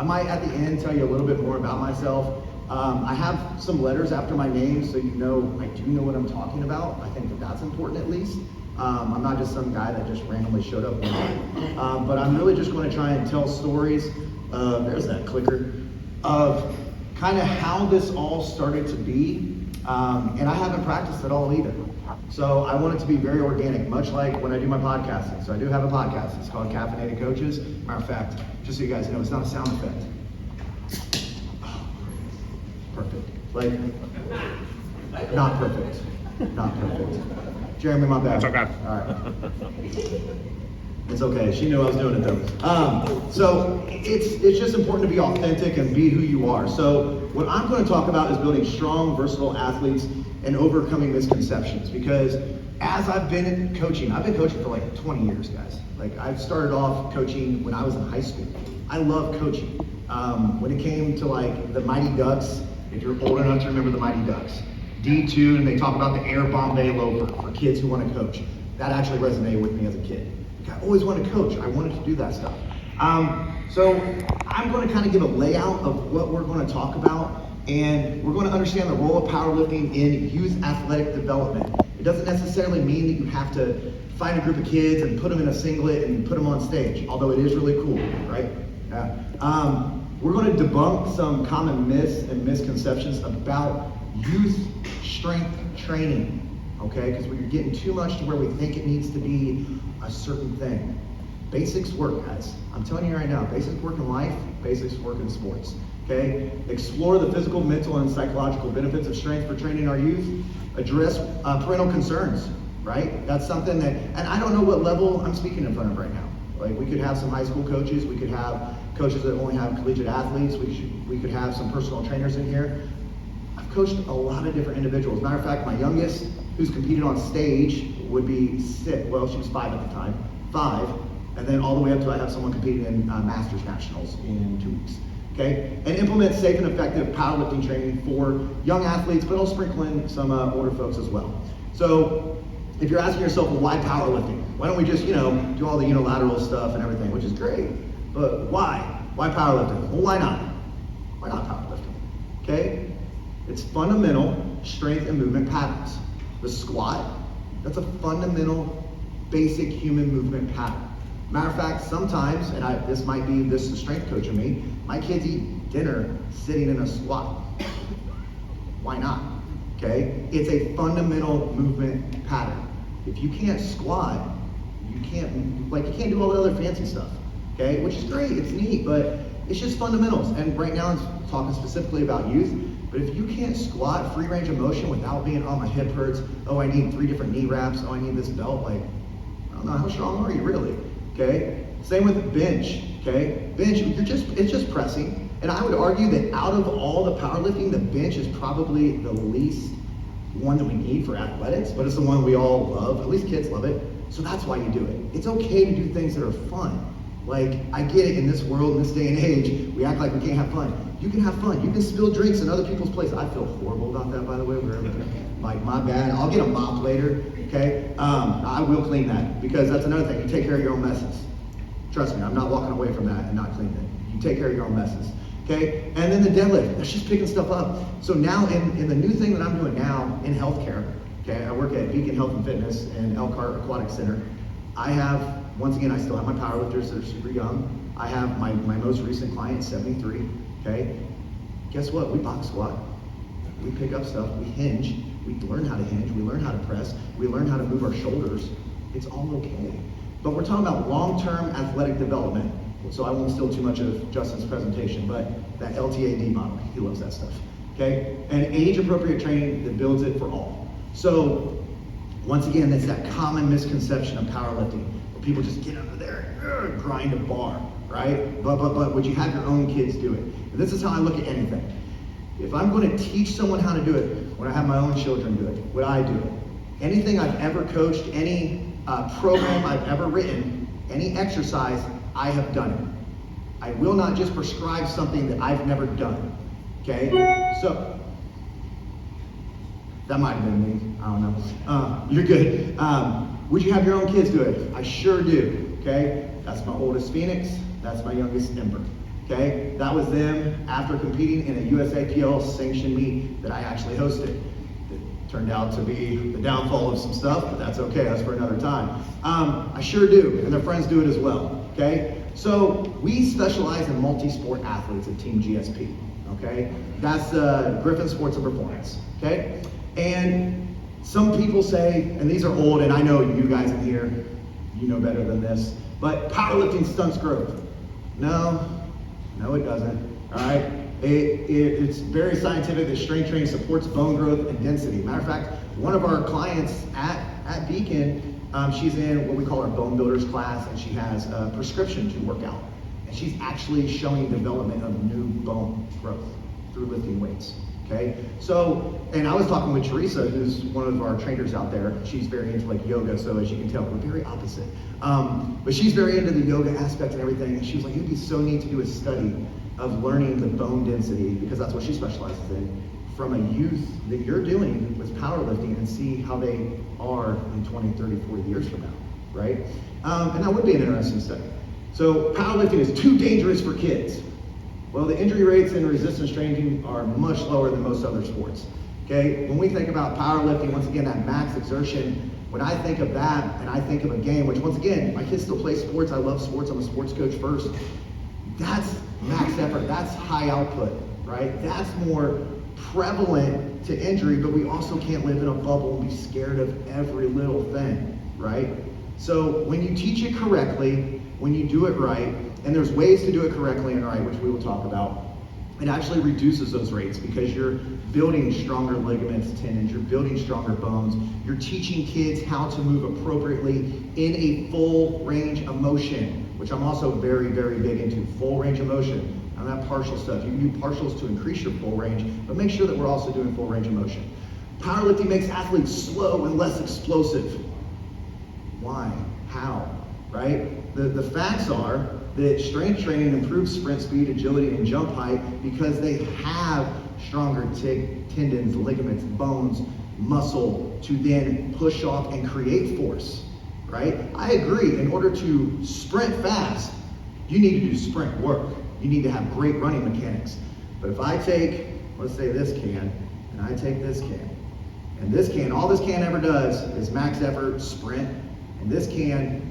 I might at the end tell you a little bit more about myself. I have some letters after my name, so you know I do know what I'm talking about. I think that that's important at least. I'm not just some guy that just randomly showed up one day. But I'm really just going to try and tell stories, there's that clicker, of kind of how this all started to be. And I haven't practiced at all either. So I want it to be very organic, much like when I do my podcasting. So I do have a podcast. It's called Caffeinated Coaches. Matter of fact, just so you guys know, it's not a sound effect. Oh, perfect. Like, not perfect. Not perfect. Jeremy, my bad. It's okay. All right. It's okay. She knew I was doing it though. So it's just important to be authentic and be who you are. So what I'm going to talk about is building strong, versatile athletes and overcoming misconceptions. Because as I've been coaching, I've been coaching for like 20 years, guys. Like I've started off coaching when I was in high school. I love coaching. When it came to like the Mighty Ducks, if you're old enough to remember the Mighty Ducks, D2, and they talk about the Air Bombay Loafer for kids who want to coach. That actually resonated with me as a kid. Like, I always wanted to coach. I wanted to do that stuff. So I'm going to kind of give a layout of what we're going to talk about, and we're going to understand the role of powerlifting in youth athletic development. It doesn't necessarily mean that you have to find a group of kids and put them in a singlet and put them on stage, although it is really cool, right? Yeah. We're going to debunk some common myths and misconceptions about youth strength training, okay? Because we're getting too much to where we think it needs to be a certain thing. Basics work, guys. I'm telling you right now, basics work in life, basics work in sports, okay? Explore the physical, mental, and psychological benefits of strength for training our youth. Address parental concerns, right? That's something that, and I don't know what level I'm speaking in front of right now. Like we could have some high school coaches, we could have coaches that only have collegiate athletes, we could have some personal trainers in here. I've coached a lot of different individuals. Matter of fact, my youngest, who's competed on stage, would be 6. Well, she was 5 at the time, 5. And then all the way up to I have someone competing in Masters Nationals in 2 weeks. Okay? And implement safe and effective powerlifting training for young athletes, but I'll sprinkle in some older folks as well. So if you're asking yourself, well, why powerlifting? Why don't we just, do all the unilateral stuff and everything, which is great. But why? Why powerlifting? Well, why not? Why not powerlifting? Okay? It's fundamental strength and movement patterns. The squat, that's a fundamental, basic human movement pattern. Matter of fact, sometimes, and this might be the strength coach of me, my kids eat dinner sitting in a squat. Why not? Okay? It's a fundamental movement pattern. If you can't squat, you can't do all the other fancy stuff. Okay? Which is great, it's neat, but it's just fundamentals. And right now I'm talking specifically about youth. But if you can't squat free range of motion without being, oh, my hip hurts, oh, I need 3 different knee wraps, oh, I need this belt, like, I don't know, how strong are you really? Okay? Same with bench, okay? Bench, it's just pressing. And I would argue that out of all the powerlifting, the bench is probably the least one that we need for athletics, but it's the one we all love, at least kids love it. So that's why you do it. It's okay to do things that are fun. Like, I get it, in this world, in this day and age, we act like we can't have fun. You can have fun. You can spill drinks in other people's places. I feel horrible about that, by the way. Like, my bad. I'll get a mop later, okay? I will clean that, because that's another thing. You take care of your own messes. Trust me, I'm not walking away from that and not cleaning it. You take care of your own messes, okay? And then the deadlift, that's just picking stuff up. So now, in the new thing that I'm doing now in healthcare, okay, I work at Beacon Health and Fitness and Elkhart Aquatic Center. I have, once again, I still have my powerlifters that are super young. I have my most recent client, 73, okay? Guess what? We box squat. We pick up stuff, we hinge, we learn how to hinge, we learn how to press, we learn how to move our shoulders. It's all okay. But we're talking about long-term athletic development. So I won't steal too much of Justin's presentation, but that LTAD model, he loves that stuff, okay? And age-appropriate training that builds it for all. So, once again, that's that common misconception of powerlifting, where people just get under there and grind a bar, right? But would you have your own kids do it? And this is how I look at anything. If I'm going to teach someone how to do it, when I have my own children do it, would I do it? Anything I've ever coached, any program I've ever written, any exercise, I have done it. I will not just prescribe something that I've never done, okay? So, that might have been me, I don't know. You're good. Would you have your own kids do it? I sure do, okay? That's my oldest Phoenix, that's my youngest Ember, Okay, that was them after competing in a USAPL sanctioned meet that I actually hosted. It turned out to be the downfall of some stuff, but that's okay, that's for another time. I sure do, and their friends do it as well, okay? So we specialize in multi-sport athletes at Team GSP, okay? That's Griffin Sports and Performance, okay? And some people say, and these are old, and I know you guys in here, you know better than this, but powerlifting stunts growth. No, it doesn't, all right? It's very scientific that strength training supports bone growth and density. Matter of fact, one of our clients at Beacon, she's in what we call our bone builders class, and she has a prescription to work out. And she's actually showing development of new bone growth through lifting weights, okay? So, and I was talking with Teresa, who's one of our trainers out there. She's very into like yoga, so as you can tell, we're very opposite. But she's very into the yoga aspect and everything, and she was like, it'd be so neat to do a study of learning the bone density, because that's what she specializes in, from a youth that you're doing with powerlifting, and see how they are in 20, 30, 40 years from now, right? And that would be an interesting study. So powerlifting is too dangerous for kids. Well, the injury rates in resistance training are much lower than most other sports, okay? When we think about powerlifting, once again, that max exertion, when I think of that, and I think of a game, which once again, my kids still play sports, I love sports, I'm a sports coach first, that's max effort, that's high output, right? That's more prevalent to injury, but we also can't live in a bubble and be scared of every little thing, right? So when you teach it correctly, when you do it right, and there's ways to do it correctly and right, which we will talk about, it actually reduces those rates because you're building stronger ligaments, tendons, you're building stronger bones, you're teaching kids how to move appropriately in a full range of motion, which I'm also very, very big into, full range of motion. I'm not partial stuff. You can do partials to increase your full range, but make sure that we're also doing full range of motion. Powerlifting makes athletes slow and less explosive. Why? How? Right? The facts are that strength training improves sprint speed, agility, and jump height because they have stronger tendons, ligaments, bones, muscle to then push off and create force, right? I agree, in order to sprint fast, you need to do sprint work. You need to have great running mechanics. But if I take, let's say this can, and I take this can, and this can, all this can ever does is max effort sprint, and this can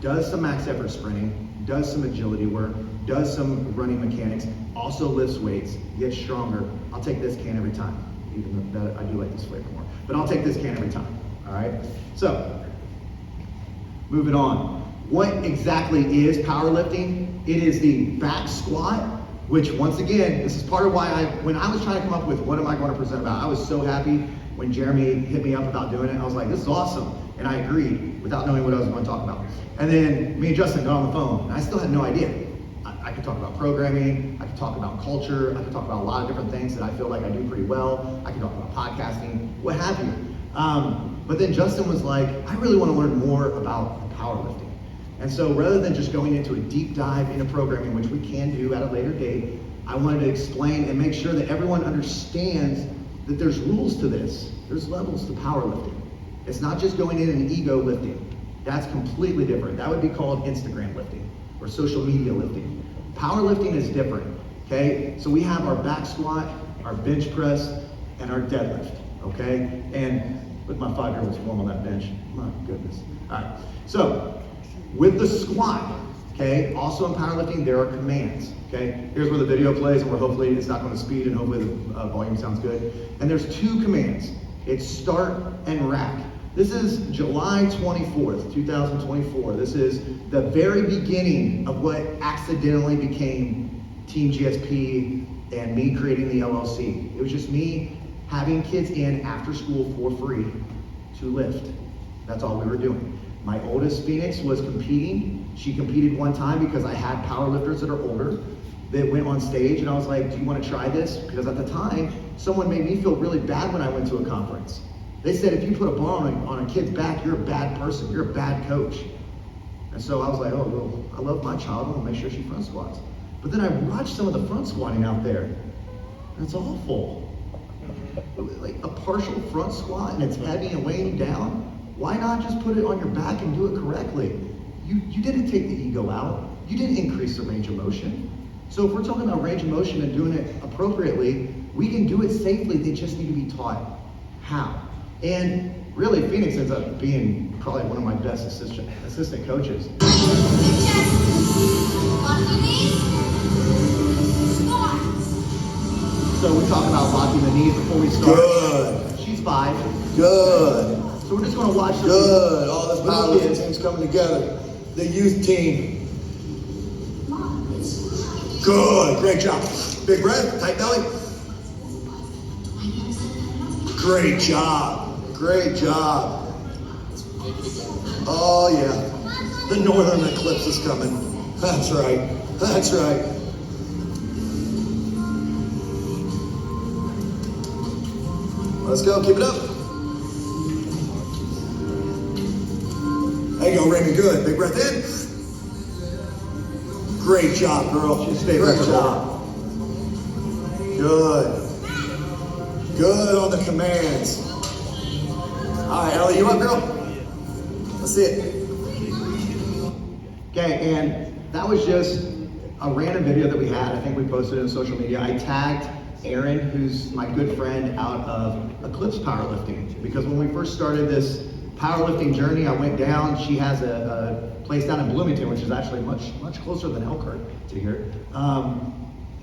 does some max effort sprinting, does some agility work, does some running mechanics, also lifts weights, gets stronger. I'll take this can every time, even though I do like this flavor more. But I'll take this can every time, all right? So, moving on. What exactly is powerlifting? It is the back squat, which once again, this is part of why when I was trying to come up with what am I going to present about, I was so happy when Jeremy hit me up about doing it. I was like, this is awesome. And I agreed without knowing what I was going to talk about. And then me and Justin got on the phone, and I still had no idea. I could talk about programming, I could talk about culture, I could talk about a lot of different things that I feel like I do pretty well. I could talk about podcasting, what have you. But then Justin was like, I really want to learn more about powerlifting. And so rather than just going into a deep dive into programming, which we can do at a later date, I wanted to explain and make sure that everyone understands that there's rules to this. There's levels to powerlifting. It's not just going in and ego lifting. That's completely different. That would be called Instagram lifting or social media lifting. Powerlifting is different, okay? So we have our back squat, our bench press, and our deadlift, okay? And look, my 5-year-old's warm on that bench. My goodness. All right, so with the squat, okay, also in powerlifting, there are commands, okay? Here's where the video plays, and where hopefully it's not going to speed, and hopefully the volume sounds good. And there's 2 commands. It's start and rack. This is July 24th, 2024. This is the very beginning of what accidentally became Team GSP and me creating the LLC. It was just me having kids in after school for free to lift. That's all we were doing. My oldest Phoenix was competing. She competed one time because I had powerlifters that are older that went on stage, and I was like, do you want to try this? Because at the time, someone made me feel really bad when I went to a conference. They said, if you put a bar on a kid's back, you're a bad person, you're a bad coach. And so I was like, oh, well, I love my child, I'm gonna make sure she front squats. But then I watched some of the front squatting out there, and it's awful. Like a partial front squat, and it's heavy and weighing you down. Why not just put it on your back and do it correctly? You didn't take the ego out. you didn't increase the range of motion. So if we're talking about range of motion and doing it appropriately, we can do it safely. They just need to be taught how. And really, Phoenix ends up being probably one of my best assistant coaches. So we talk about locking the knees before we start. Good. She's 5. Good. So we're just going to watch. Good. All this powerlifting team's coming together. The youth team. Good. Great job. Big breath. Tight belly. Great job. Great job. Oh yeah. The northern eclipse is coming. That's right. That's right. Let's go. Keep it up. There you go, Raymond. Good. Big breath in. Great job, girl. Great job. Good. Good on the commands. All right, Ellie, you up, girl? Let's see it. Okay, and that was just a random video that we had. I think we posted it on social media. I tagged Erin, who's my good friend out of Eclipse Powerlifting, because when we first started this powerlifting journey, I went down. She has a place down in Bloomington, which is actually much closer than Elkhart to here.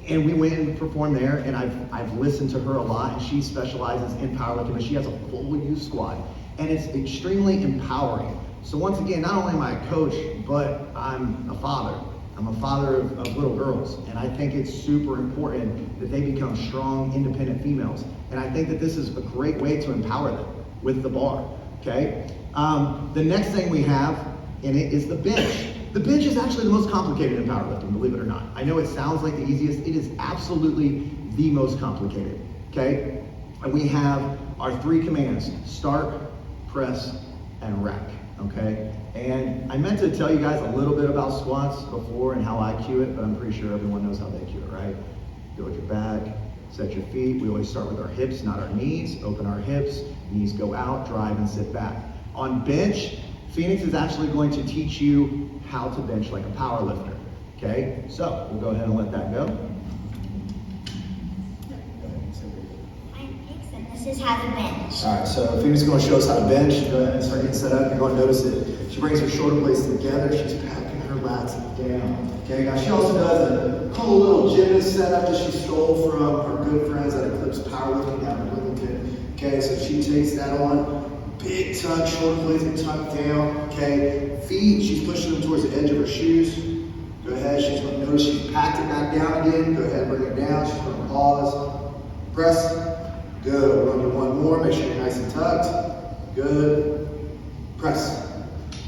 And we went and performed there, and I've listened to her a lot, and she specializes in powerlifting, but she has a full youth squad, and it's extremely empowering. So once again, not only am I a coach, but I'm a father. I'm a father of little girls, and I think it's super important that they become strong, independent females. And I think that this is a great way to empower them with the bar, okay? The next thing we have in it is the bench. The bench is actually the most complicated in powerlifting, believe it or not. I know it sounds like the easiest. It is absolutely the most complicated, okay? And we have our 3 commands: start, press, and rack, okay? And I meant to tell you guys a little bit about squats before and how I cue it, but I'm pretty sure everyone knows how they cue it, right? Go with your back, set your feet. We always start with our hips, not our knees. Open our hips, knees go out, drive, and sit back. On bench, Phoenix is actually going to teach you how to bench like a power lifter, okay? So we'll go ahead and let that go. This is how to bench. All right, so Phoenix is going to show us how to bench. Go ahead and start getting set up. You're going to notice that she brings her shoulder blades together. She's packing her lats down. Okay, now she also does a cool little gymnast setup that she stole from our good friends at Eclipse Powerlifting down in Bloomington. Okay, so she takes that on. Big tuck, shoulder blades are tucked down. Okay, feet, she's pushing them towards the edge of her shoes. Go ahead, she's going to notice she's packed it back down again. Go ahead, bring it down. She's going to pause. Press. Good. We're going to do one more. Make sure you're nice and tucked. Good. Press.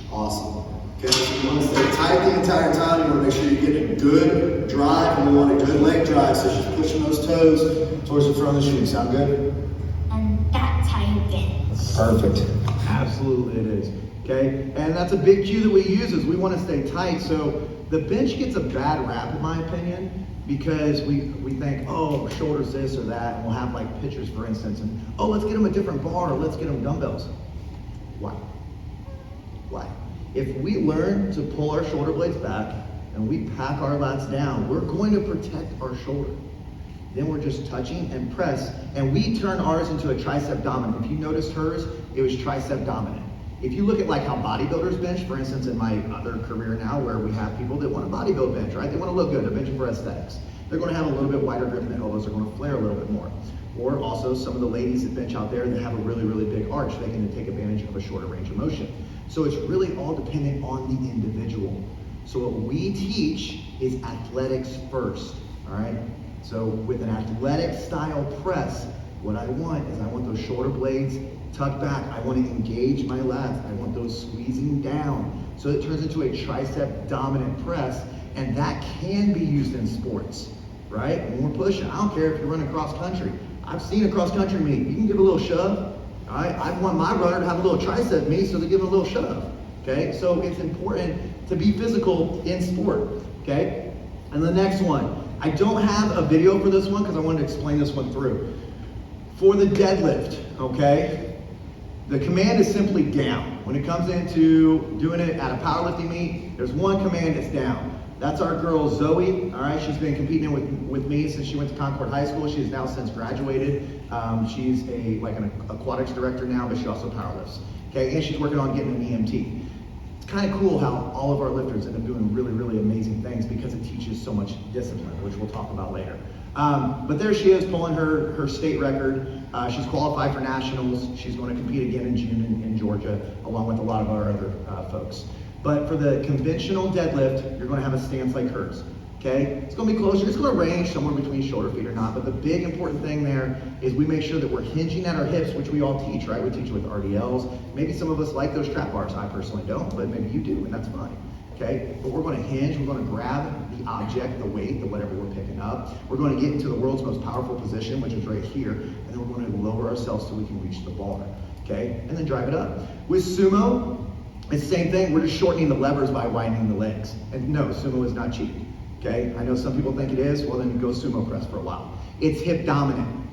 Awesome. Okay, so you want to stay tight the entire time. You want to make sure you're getting a good drive, and we want a good leg drive. So she's pushing those toes towards the front of the shoe. Sound good? And that's how you bench. Perfect. Absolutely it is, okay? And that's a big cue that we use, is we want to stay tight. So the bench gets a bad rap, in my opinion, because we think, oh, shoulders this or that, and we'll have like pictures, for instance, and oh, let's get them a different bar, or let's get them dumbbells. Why? Why? If we learn to pull our shoulder blades back and we pack our lats down, we're going to protect our shoulder. Then we're just touching and press, and we turn ours into a tricep dominant. If you noticed hers, it was tricep dominant. If you look at like how bodybuilders bench, for instance, in my other career now, where we have people that want to bodybuild bench, right? They want to look good, they're benching for aesthetics. They're going to have a little bit wider grip, and the elbows are going to flare a little bit more. Or also some of the ladies that bench out there that have a really big arch, they can take advantage of a shorter range of motion. So it's really all dependent on the individual. So what we teach is athletics first, all right? So with an athletic style press, what I want is I want those shoulder blades tucked back. I want to engage my lats. I want those squeezing down. So it turns into a tricep dominant press, and that can be used in sports, right? When we're pushing, I don't care if you're running cross country. I've seen a cross country meet. You can give a little shove, all right? I want my runner to have a little tricep meet, so they give a little shove, okay? So it's important to be physical in sport, okay? And the next one, I don't have a video for this one because I wanted to explain this one through. For the deadlift, okay, the command is simply down. When it comes into doing it at a powerlifting meet, there's one command that's down. That's our girl Zoe. All right, she's been competing with me since she went to Concord High School. She has now since graduated. She's an aquatics director now, but she also powerlifts. Okay, and she's working on getting an EMT. It's kind of cool how all of our lifters end up doing really, really amazing things because it teaches so much discipline, which we'll talk about later. But there she is pulling her state record. She's qualified for nationals. She's going to compete again in June in Georgia, along with a lot of our other folks. But for the conventional deadlift, you're going to have a stance like hers. Okay? It's going to be closer. It's going to range somewhere between shoulder feet or not. But the big important thing there is we make sure that we're hinging at our hips, which we all teach, right? We teach with RDLs. Maybe some of us like those trap bars. I personally don't, but maybe you do, and that's fine. Okay? But we're going to hinge. We're going to grab the object, the weight, the whatever we're picking up. We're going to get into the world's most powerful position, which is right here, and then we're going to lower ourselves so we can reach the bar. Okay? And then drive it up. With sumo, it's the same thing. We're just shortening the levers by widening the legs. And no, sumo is not cheap. Okay? I know some people think it is. Well, then go sumo press for a while. It's hip dominant.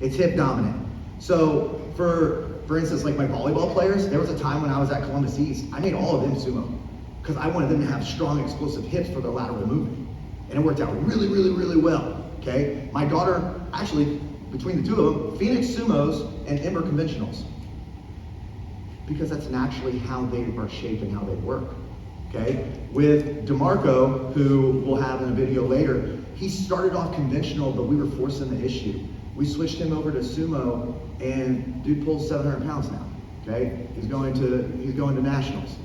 It's hip dominant. So for instance, like my volleyball players, there was a time when I was at Columbus East, I made all of them sumo because I wanted them to have strong, explosive hips for their lateral movement. And it worked out really, really, really well. Okay? My daughter, actually, between the two of them, Phoenix sumos and Ember conventionals. Because that's naturally how they are shaped and how they work. Okay? With DeMarco, who we'll have in a video later, he started off conventional, but we were forcing the issue. We switched him over to sumo, and dude pulls 700 pounds now. Okay? He's going to nationals.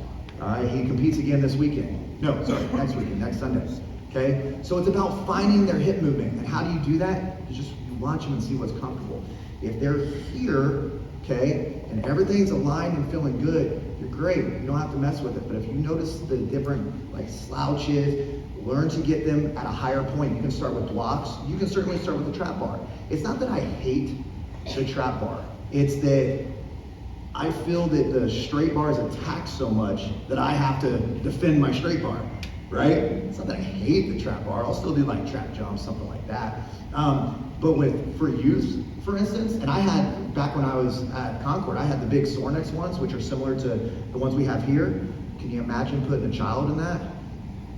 All right? He competes again this weekend. No, sorry, next weekend, next Sunday. Okay? So it's about finding their hip movement. And how do you do that? You watch them and see what's comfortable. If they're here, okay, and everything's aligned and feeling good, you're great. You don't have to mess with it. But if you notice the different slouches, learn to get them at a higher point. You can start with blocks. You can certainly start with the trap bar. It's not that I hate the trap bar. It's that I feel that the straight bar is attacked so much that I have to defend my straight bar, right? It's not that I hate the trap bar. I'll still do trap jumps, something like that. But for youth, for instance, and I had, back when I was at Concord, I had the big Sornex ones, which are similar to the ones we have here. Can you imagine putting a child in that?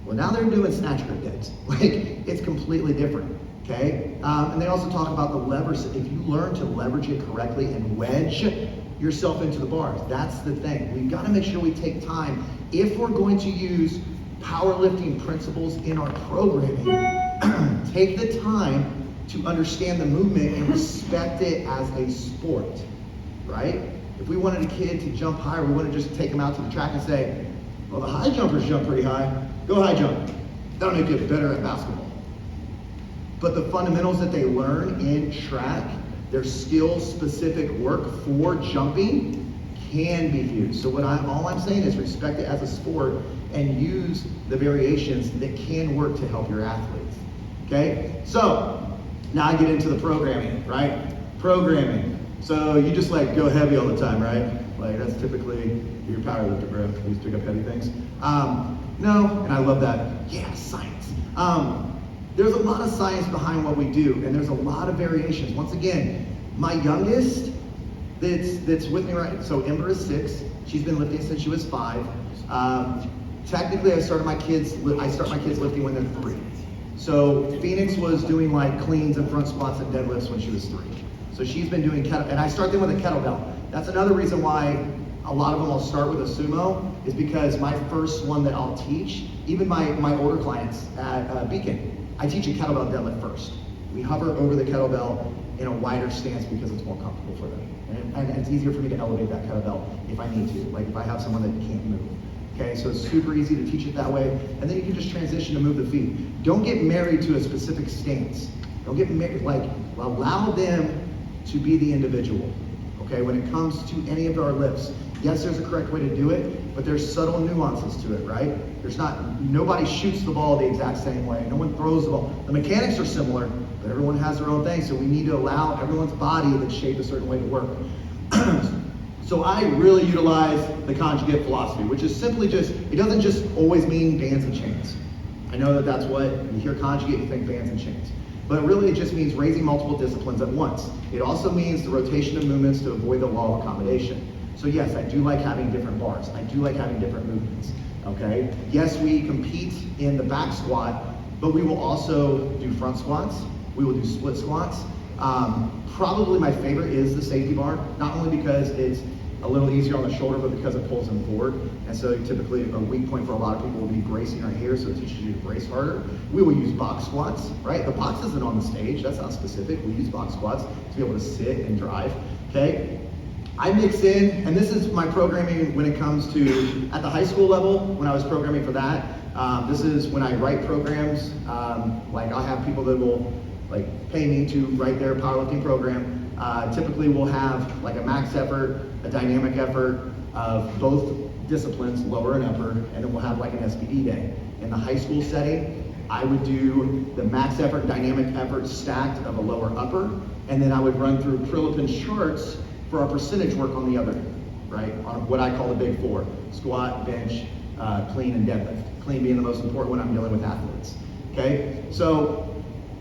Well, now they're doing snatch grip days. It's completely different, okay? And they also talk about the levers. If you learn to leverage it correctly and wedge yourself into the bars, that's the thing. We've got to make sure we take time. If we're going to use powerlifting principles in our programming, take the time to understand the movement and respect it as a sport, right? If we wanted a kid to jump higher, we wouldn't just take him out to the track and say, well, the high jumpers jump pretty high. Go high jump. That'll make you better at basketball. But the fundamentals that they learn in track, their skill-specific work for jumping can be used. So all I'm saying is respect it as a sport and use the variations that can work to help your athletes. Okay? So, now I get into the programming, right? Programming. So you just go heavy all the time, right? That's typically your powerlifter, bro. You just pick up heavy things. No, and I love that. Yeah, science. There's a lot of science behind what we do, and there's a lot of variations. Once again, my youngest that's with me right, so Ember is 6. She's been lifting since she was 5. Technically, I start my kids lifting when they're 3. So Phoenix was doing cleans and front squats and deadlifts when she was 3. So she's been doing and I start them with a kettlebell. That's another reason why a lot of them I'll start with a sumo, is because my first one that I'll teach, even my older clients at Beacon, I teach a kettlebell deadlift first. We hover over the kettlebell in a wider stance because it's more comfortable for them. And it's easier for me to elevate that kettlebell if I need to, if I have someone that can't move. Okay, so it's super easy to teach it that way, and then you can just transition to move the feet. Don't get married to a specific stance. Don't get married, allow them to be the individual, okay, when it comes to any of our lifts. Yes, there's a correct way to do it, but there's subtle nuances to it, right? Nobody shoots the ball the exact same way. No one throws the ball. The mechanics are similar, but everyone has their own thing, so we need to allow everyone's body that's shaped a certain way to work. So I really utilize the conjugate philosophy, which is simply it doesn't just always mean bands and chains. I know that's what, you hear conjugate, you think bands and chains. But really it just means raising multiple disciplines at once. It also means the rotation of movements to avoid the law of accommodation. So yes, I do like having different bars. I do like having different movements. okay? Yes, we compete in the back squat, but we will also do front squats. We will do split squats. Probably my favorite is the safety bar, not only because it's a little easier on the shoulder, but because it pulls them forward. And so typically a weak point for a lot of people will be bracing right here, so it teaches you to brace harder. We will use box squats, right? The box isn't on the stage, that's not specific. We use box squats to be able to sit and drive, okay? I mix in, and this is my programming when it comes to, at the high school level, when I was programming for that, this is when I write programs, like I'll have people that will like pay me to write their powerlifting program. Typically we'll have like a max effort, a dynamic effort of both disciplines, lower and upper, and then we'll have like an SPD day. In the high school setting, I would do the max effort, dynamic effort stacked of a lower upper, and then I would run through Prilipin's charts for our percentage work on the other, right? On what I call the big four: squat, bench, clean, and deadlift. Clean being the most important when I'm dealing with athletes, okay? So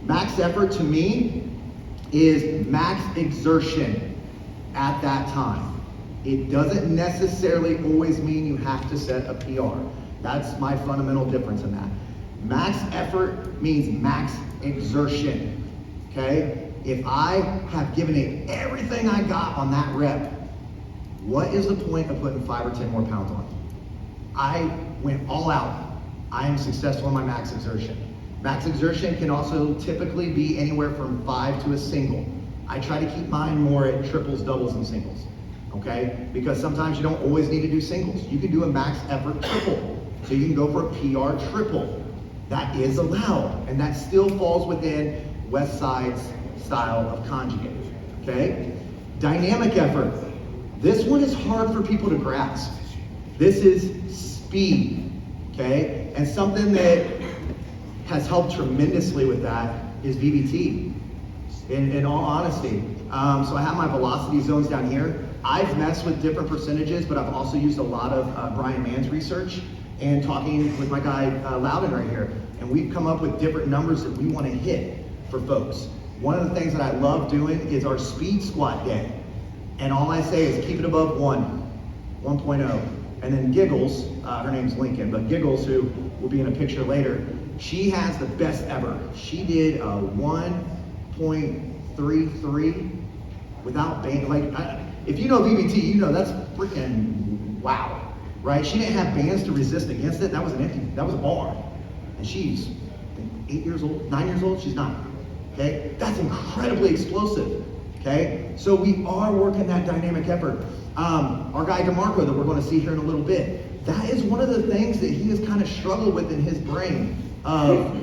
max effort to me is max exertion at that time. It doesn't necessarily always mean you have to set a PR. That's my fundamental difference in that. Max effort means max exertion, okay? If I have given it everything I got on that rep, what is the point of putting 5 or 10 more pounds on? I went all out. I am successful in my max exertion. Max exertion can also typically be anywhere from 5 to a single. I try to keep mine more at triples, doubles, and singles, okay? Because sometimes you don't always need to do singles. You can do a max effort triple. So you can go for a PR triple. That is allowed, and that still falls within West Side's style of conjugate, okay? Dynamic effort. This one is hard for people to grasp. This is speed, okay? And something that has helped tremendously with that is VBT, in all honesty. So I have my velocity zones down here. I've messed with different percentages, but I've also used a lot of Brian Mann's research and talking with my guy Loudon right here. And we've come up with different numbers that we want to hit for folks. One of the things that I love doing is our speed squat day. And all I say is keep it above 1.0. And then Giggles, her name's Lincoln, but Giggles, who will be in a picture later, she has the best ever. She did a 1.33 without band. Like, if you know VBT, you know that's freaking wow, right? She didn't have bands to resist against it. That was that was a bar. And she's 8 years old, 9 years old, she's 9, okay? That's incredibly explosive, okay? So we are working that dynamic effort. Our guy DeMarco that we're gonna see here in a little bit, that is one of the things that he has kind of struggled with in his brain of,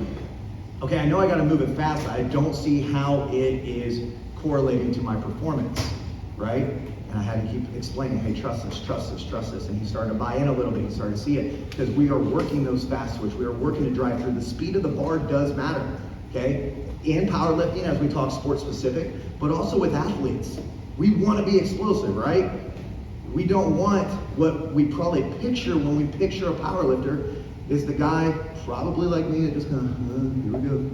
okay, I know I gotta move it fast, I don't see how it is correlating to my performance, right? And I had to keep explaining, hey, trust this, trust this, trust this. And he started to buy in a little bit, he started to see it, because we are working those fast switch, we are working to drive through. The speed of the bar does matter, okay? In powerlifting, as we talk sports specific, but also with athletes. We wanna be explosive, right? We don't want what we probably picture when we picture a powerlifter is the guy, probably like me, that just kind of, here we go,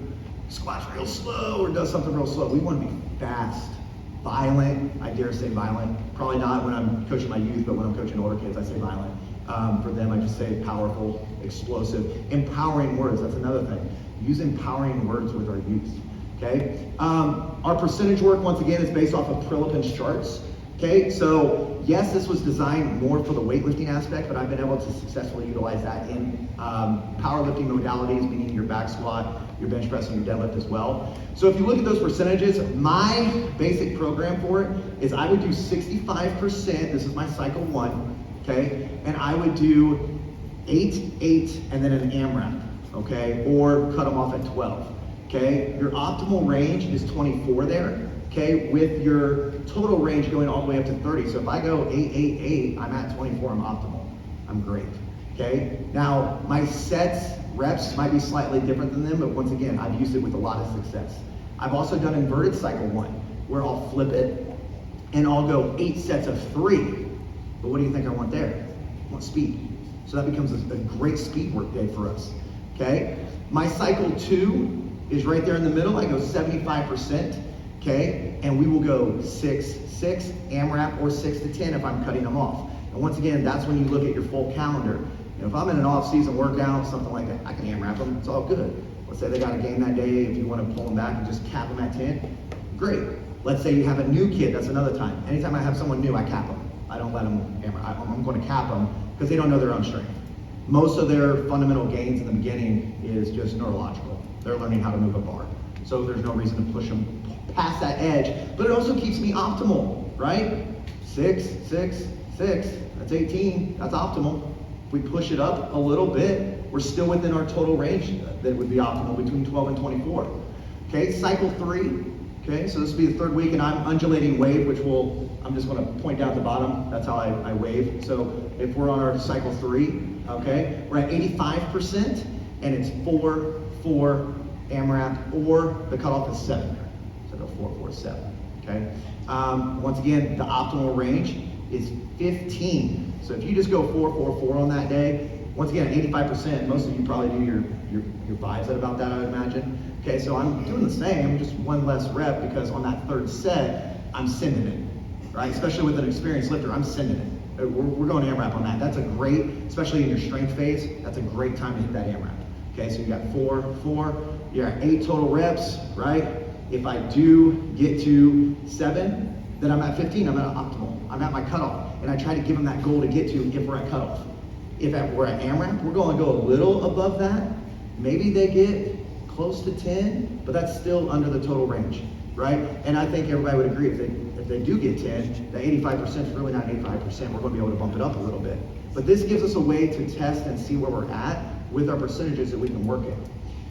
squats real slow or does something real slow. We want to be fast, violent. I dare say violent. Probably not when I'm coaching my youth, but when I'm coaching older kids, I say violent. For them, I just say powerful, explosive, empowering words. That's another thing. Use empowering words with our youth, okay? Our percentage work, once again, is based off of Prilipin's charts. Okay, so yes, this was designed more for the weightlifting aspect, but I've been able to successfully utilize that in powerlifting modalities, meaning your back squat, your bench press, and your deadlift as well. So if you look at those percentages, my basic program for it is I would do 65%, this is my cycle 1, okay? And I would do 8, 8, and then an AMRAP, okay? Or cut them off at 12, okay? Your optimal range is 24 there. Okay, with your total range going all the way up to 30. So if I go 8, 8, 8, I'm at 24, I'm optimal. I'm great, okay? Now, my sets, reps might be slightly different than them, but once again, I've used it with a lot of success. I've also done inverted cycle 1, where I'll flip it, and I'll go 8 sets of 3. But what do you think I want there? I want speed. So that becomes a great speed work day for us, okay? My cycle 2 is right there in the middle. I go 75%. Okay, and we will go 6, 6, AMRAP, or 6 to 10 if I'm cutting them off. And once again, that's when you look at your full calendar. If I'm in an off-season workout, something like that, I can AMRAP them, it's all good. Let's say they got a game that day, if you want to pull them back and just cap them at 10, great. Let's say you have a new kid, that's another time. Anytime I have someone new, I cap them. I don't let them AMRAP, I'm going to cap them because they don't know their own strength. Most of their fundamental gains in the beginning is just neurological. They're learning how to move a bar. So there's no reason to push them past that edge, but it also keeps me optimal, right? 6, 6, 6, that's 18, that's optimal. If we push it up a little bit, we're still within our total range that would be optimal between 12 and 24. Okay, cycle 3, okay, so this will be the 3rd week, and I'm undulating wave, which I'm just gonna point down at the bottom, that's how I wave. So if we're on our cycle 3, okay, we're at 85%, and it's 4, 4, AMRAP, or the cutoff is 7. So go 4, 4, 7, okay? Once again, the optimal range is 15. So if you just go 4, 4, 4 on that day, once again, 85%, most of you probably do your 5s at about that, I would imagine. Okay, so I'm doing the same, just one less rep, because on that 3rd set, I'm sending it, right? Especially with an experienced lifter, I'm sending it. We're going AMRAP on that. That's a great, especially in your strength phase, that's a great time to hit that AMRAP. Okay, so you got 4, 4, you're at 8 total reps, right? If I do get to 7, then I'm at 15, I'm at optimal. I'm at my cutoff. And I try to give them that goal to get to if we're at cutoff. If we're at AMRAP, we're going to go a little above that. Maybe they get close to 10, but that's still under the total range, right? And I think everybody would agree, if they do get 10, the 85% is really not 85%. We're going to be able to bump it up a little bit. But this gives us a way to test and see where we're at with our percentages that we can work in.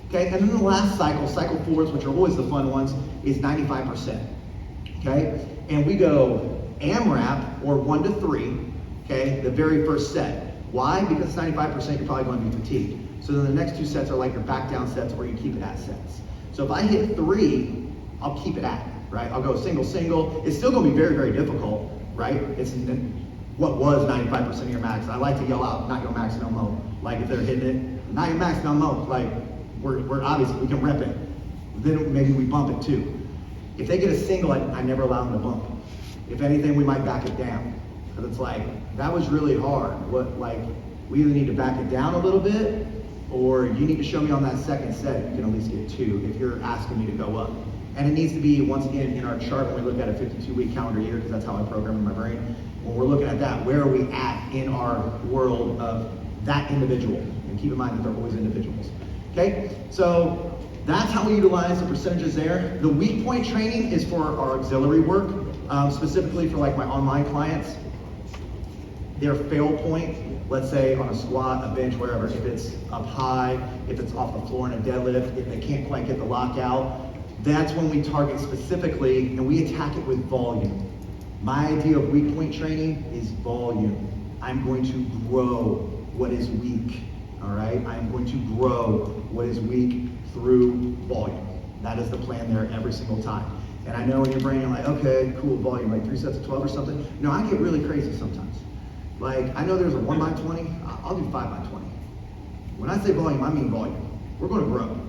Okay, and then the last cycle, cycle 4s, which are always the fun ones, is 95%. Okay, and we go AMRAP or 1 to 3, okay, the very first set. Why? Because it's 95%, you're probably going to be fatigued. So then the next 2 sets are like your back down sets where you keep it at sets. So if I hit 3, I'll keep it at, right? I'll go single, single. It's still going to be very, very difficult, right? It's what was 95% of your max. I like to yell out, not your max, no mo. Like if they're hitting it, not your max, no mo. Like we're obviously, we can rep it. Then maybe we bump it too. If they get a single, I never allow them to bump. If anything, we might back it down. Because it's like, that was really hard. We either need to back it down a little bit, or you need to show me on that second set, you can at least get 2 if you're asking me to go up. And it needs to be, once again, in our chart when we look at a 52-week calendar year, because that's how I program in my brain. When we're looking at that, where are we at in our world of that individual? And keep in mind that they're always individuals. Okay, so that's how we utilize the percentages there. The weak point training is for our auxiliary work, specifically for like my online clients. Their fail point, let's say on a squat, a bench, wherever, if it's up high, if it's off the floor in a deadlift, if they can't quite get the lockout, that's when we target specifically and we attack it with volume. My idea of weak point training is volume. I'm going to grow what is weak, all right? I'm going to grow what is weak through volume. That is the plan there every single time. And I know in your brain, you're like, okay, cool, volume, like 3 sets of 12 or something. No, I get really crazy sometimes. Like, I know there's a 1 by 20, I'll do 5 by 20. When I say volume, I mean volume. We're gonna grow,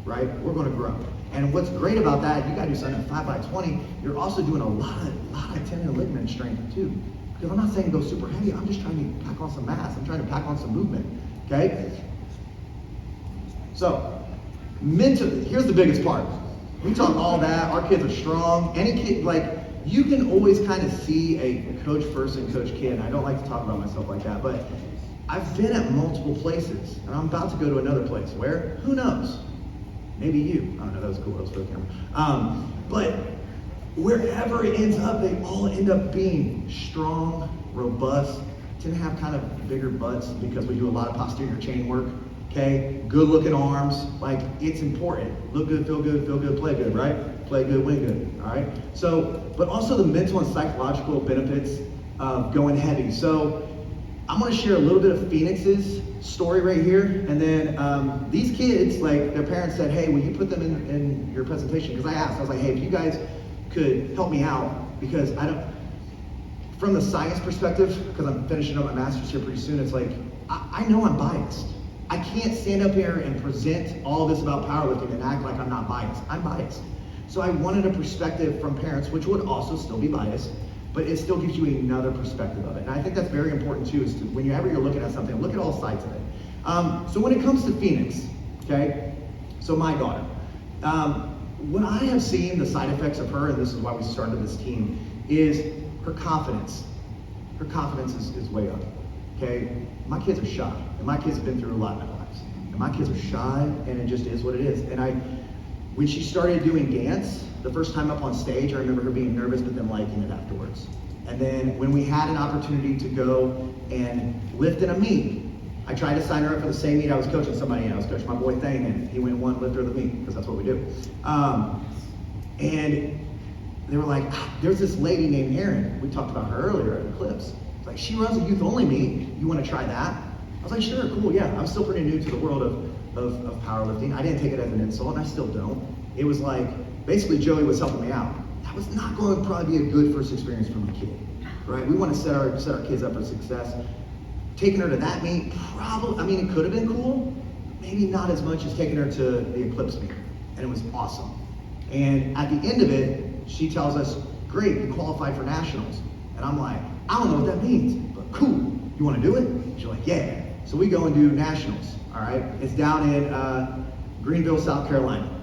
right? We're gonna grow. And what's great about that, you gotta do something at 5 by 20, you're also doing a lot of tendon and ligament strength too. Because I'm not saying go super heavy, I'm just trying to pack on some mass, I'm trying to pack on some movement, okay? So, mentally, here's the biggest part. We talk all that, our kids are strong, any kid, like, you can always kind of see a coach Pherson, coach kid. I don't like to talk about myself like that, but I've been at multiple places, and I'm about to go to another place. Where? Who knows? Maybe you. I don't know, that was cool, that was for the camera. But wherever it ends up, they all end up being strong, robust, tend to have kind of bigger butts because we do a lot of posterior chain work. Okay, good looking arms, like it's important. Look good, feel good, play good, right? Play good, win good, all right? So, but also the mental and psychological benefits of going heavy. So I'm gonna share a little bit of Phoenix's story right here. And then these kids, like their parents said, hey, will you put them in your presentation? Because I was like, hey, if you guys could help me out, because from the science perspective, because I'm finishing up my master's here pretty soon, it's like, I know I'm biased. I can't stand up here and present all this about powerlifting and act like I'm not biased. I'm biased. So I wanted a perspective from parents, which would also still be biased, but it still gives you another perspective of it. And I think that's very important too, is to, whenever you're looking at something, look at all sides of it. So when it comes to Phoenix, okay, so my daughter, what I have seen the side effects of her, and this is why we started this team, is her confidence. Her confidence is way up, okay? My kids are shy, and my kids have been through a lot in their lives. And my kids are shy, and it just is what it is. And when she started doing dance, the first time up on stage, I remember her being nervous, but then liking it afterwards. And then when we had an opportunity to go and lift in a meet, I tried to sign her up for the same meet I was coaching somebody in. I was coaching my boy Thane, and he went and won lifter of the meet, because that's what we do. And they were like, there's this lady named Erin. We talked about her earlier in the clips. It's like, she runs a youth only meet. You want to try that? I was like, sure, cool, yeah. I'm still pretty new to the world of powerlifting. I didn't take it as an insult, and I still don't. It was like, basically Joey was helping me out. That was not going to probably be a good first experience for my kid, right? We want to set our kids up for success. Taking her to that meet, probably, I mean, it could have been cool, maybe not as much as taking her to the Eclipse meet, and it was awesome. And at the end of it, she tells us, great, you qualified for nationals. And I'm like, I don't know what that means, but cool, you want to do it? She's like, yeah. So we go and do nationals, all right? It's down in Greenville, South Carolina.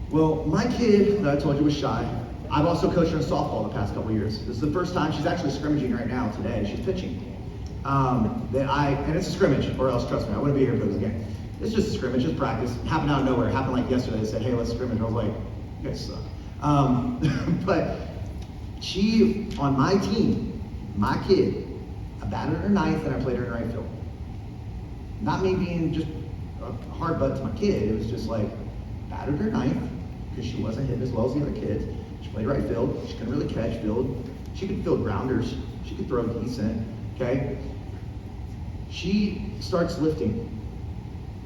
Well, my kid that I told you was shy. I've also coached her in softball the past couple years. This is the first time she's actually scrimmaging right now today. She's pitching. And it's a scrimmage, or else, trust me, I wouldn't be here if it was a game. It's just a scrimmage, just practice. Happened out of nowhere. Happened like yesterday. They said, hey, let's scrimmage. I was like, you guys suck. But she, on my team, my kid, I batted her ninth and I played her in right field. Not me being just a hard butt to my kid. It was just like, batted her ninth because she wasn't hitting as well as the other kids. She played right field. She couldn't really catch field. She could field grounders. She could throw decent, okay? She starts lifting.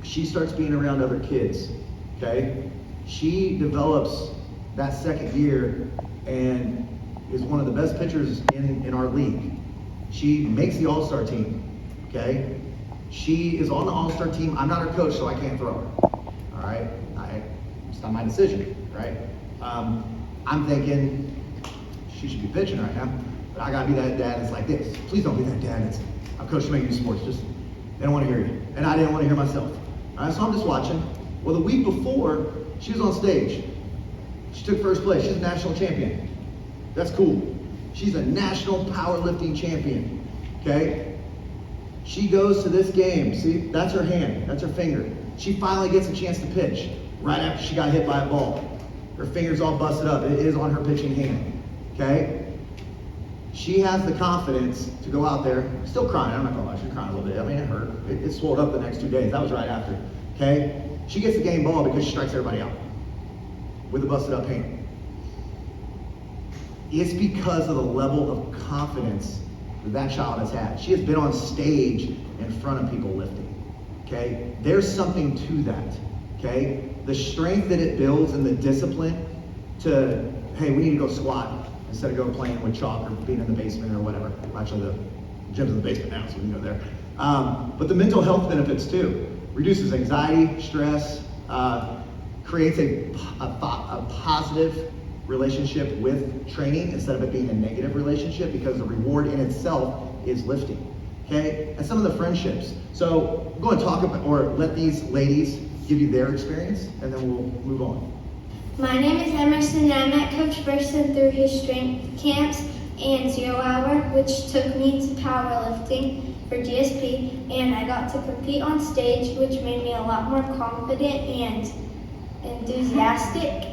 She starts being around other kids, okay? She develops that second year and is one of the best pitchers in our league. She makes the all-star team, okay? She is on the all-star team. I'm not her coach, so I can't throw her, all right? It's not my decision, right? I'm thinking she should be pitching right now, but I gotta be that dad that's like this. Please don't be that dad that's, I'm coaching my youth sports, just, they don't wanna hear you. And I didn't wanna hear myself. All right, so I'm just watching. Well, the week before, she was on stage. She took first place. She's a national champion. That's cool. She's a national powerlifting champion, okay? She goes to this game. See, that's her hand, that's her finger. She finally gets a chance to pitch right after she got hit by a ball. Her finger's all busted up. It is on her pitching hand, okay? She has the confidence to go out there, still crying, I'm not gonna lie, she's crying a little bit. I mean, it hurt. It swelled up the next 2 days. That was right after, okay? She gets the game ball because she strikes everybody out with a busted up hand. It's because of the level of confidence that child has had. She has been on stage in front of people lifting, okay? There's something to that, okay? The strength that it builds and the discipline to, hey, we need to go squat instead of go playing with chalk or being in the basement or whatever. Actually, the gym's in the basement now, so we can go there. But the mental health benefits too. Reduces anxiety, stress, creates a positive relationship with training instead of it being a negative relationship, because the reward in itself is lifting, okay? And some of the friendships. So I'm going to talk about, or let these ladies give you their experience, and then we'll move on. My name is Emerson, and I met Coach Pherson through his strength camps and 0 Hour, which took me to powerlifting for GSP, and I got to compete on stage, which made me a lot more confident and enthusiastic,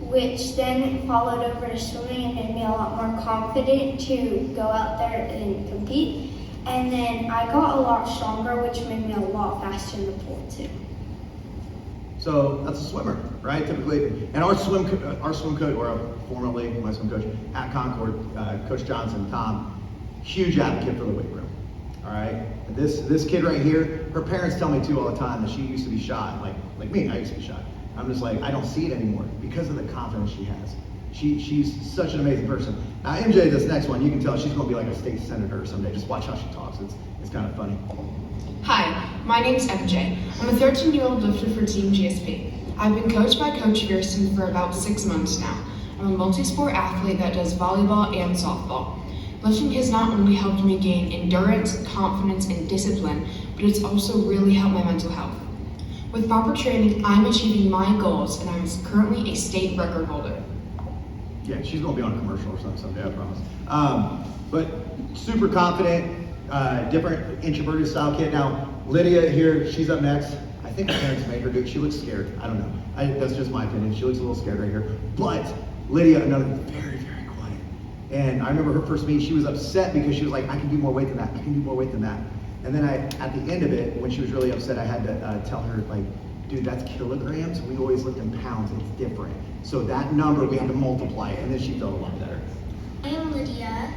which then followed over to swimming and made me a lot more confident to go out there and compete. And then I got a lot stronger, which made me a lot faster in the pool too. So that's a swimmer, right? Typically, and our swim coach, or formerly my swim coach at Concord, Coach Johnson, Tom, huge advocate for the weight room. All right, this kid right here, her parents tell me too all the time that she used to be shy, like me. I used to be shy. I'm just like, I don't see it anymore because of the confidence she has. She's such an amazing person. Now MJ, this next one, you can tell she's going to be like a state senator someday. Just watch how she talks. It's kind of funny. Hi, my name's MJ. I'm a 13-year-old lifter for Team GSP. I've been coached by Coach Pherson for about 6 months now. I'm a multi-sport athlete that does volleyball and softball. Lifting has not only helped me gain endurance, confidence, and discipline, but it's also really helped my mental health. With proper training, I'm achieving my goals, and I'm currently a state record holder. Yeah, she's gonna be on a commercial or something someday, I promise. But super confident, different introverted style kid. Now, Lydia here, she's up next. I think her parents made her do it. She looks scared. I don't know. That's just my opinion. She looks a little scared right here. But Lydia, another very, very quiet. And I remember her first meet, she was upset because she was like, I can do more weight than that. I can do more weight than that. And then at the end of it, when she was really upset, I had to tell her, like, dude, that's kilograms. We always lift in pounds. It's different. So that number, we have to multiply it. And then she felt a lot better. I am Lydia.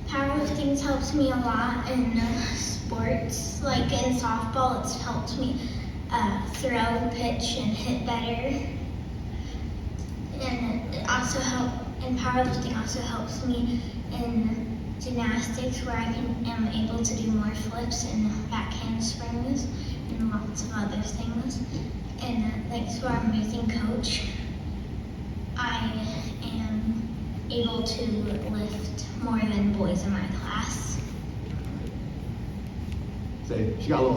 Powerlifting's helped me a lot in sports. Like in softball, it's helped me throw, pitch, and hit better. And it also and powerlifting also helps me in gymnastics, where I am able to do more flips and back handsprings and lots of other things. And thanks to our amazing coach, I am able to lift more than boys in my class. See, she got a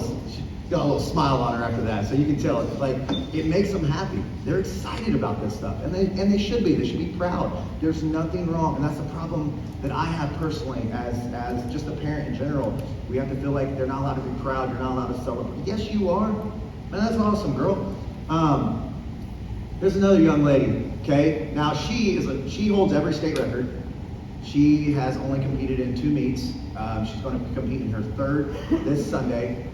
little smile on her after that. So you can tell it makes them happy. They're excited about this stuff, and they should be. They should be proud. There's nothing wrong, and that's the problem that I have personally as just a parent in general. We have to feel like they're not allowed to be proud. You're not allowed to celebrate. Yes, you are. Man, that's awesome, girl. Here's another young lady. Okay, now she holds every state record. She has only competed in 2 meets. She's going to compete in her 3rd this Sunday.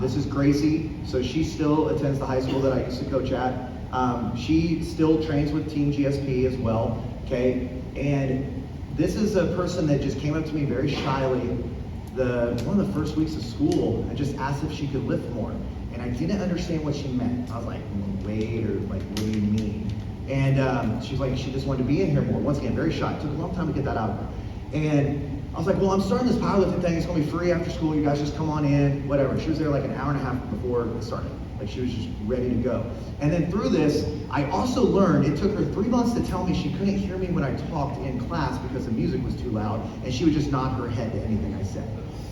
This is Gracie, so she still attends the high school that I used to coach at. She still trains with Team GSP as well, okay? And this is a person that just came up to me very shyly one of the first weeks of school and just asked if she could lift more. And I didn't understand what she meant. I was like, wait, or like, what do you mean? And she's like, she just wanted to be in here more. Once again, very shy. It took a long time to get that out of her. And I was like, well, I'm starting this powerlifting thing. It's gonna be free after school. You guys just come on in, whatever. She was there like an hour and a half before it started. Like she was just ready to go. And then through this, I also learned, it took her 3 months to tell me she couldn't hear me when I talked in class because the music was too loud, and she would just nod her head to anything I said.